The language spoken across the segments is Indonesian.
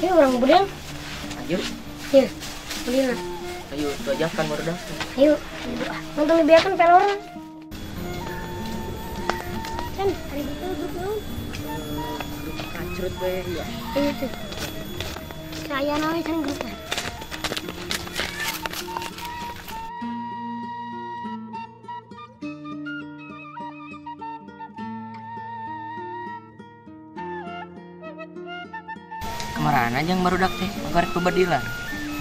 Ayo orang budal. Ayo. Ya, budal. Ayo, itu aja kan baru. Ayo, nonton dibiarkan peloran. Kan, hari itu duduk Kacrut be ya. Itu. Saya namanya kan grupnya. Kemarin aja yang baru dak teh, magarek pebadilan.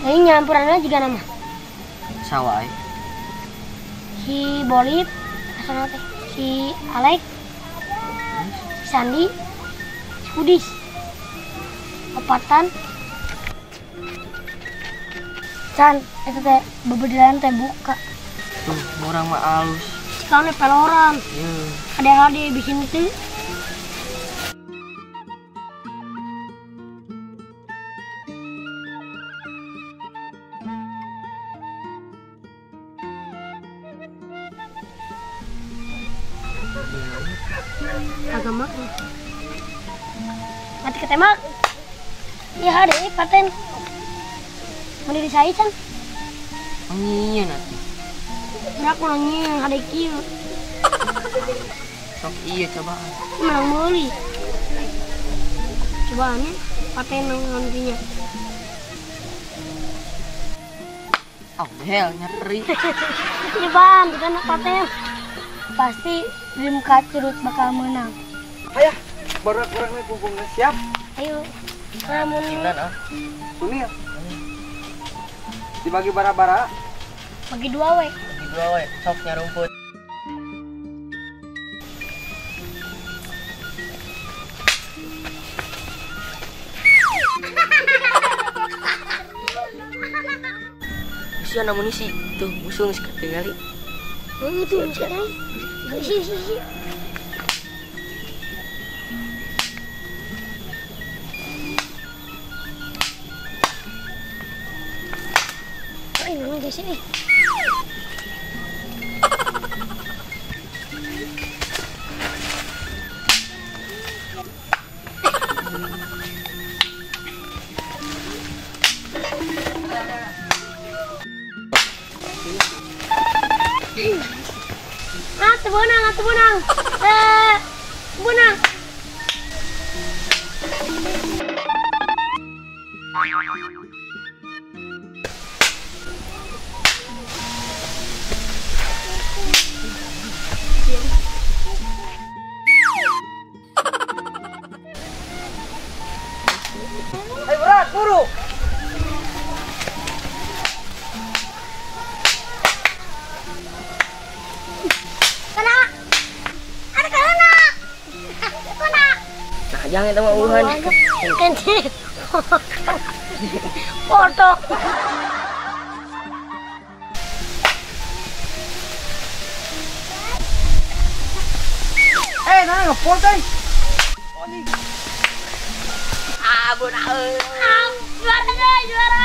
Ini nyampurannya juga nama. Sawai. Si Bolip, asal teh. Si Alek, si Sandi, si Kudis. Opatan. Can, itu teh bebedilan teh buka. Tuh, orang mah alus. Sekarang peloran. Iya. Ada bikin itu. Agak mak. Mati ketembak. Ya ada paten. Mau disai can? Iya nanti. Berak nanya yang ada kieu. Sok iya coba. Menang meuli. Cobaannya paten nantinya. Oh hell nyeri. Cobaan bukan paten. Pasti Dream Kacrut bakal menang. Ayah, baru kurang lagi kumpulnya siap. Ayo, namun Inan ah. Sunil. Dibagi bara-bara. bagi dua we. Bagi dua we, soknya rumput. Bisa amunisi tuh musuh geus ketinggali. Itu sekarang. Isi. Ini guys ini. Tebunang. Tebunang. Ayo berat, buru. Nah, jangan sama uhan. Kenti. Foto. Nah ngepol teh. Ah, budak euy. Juara.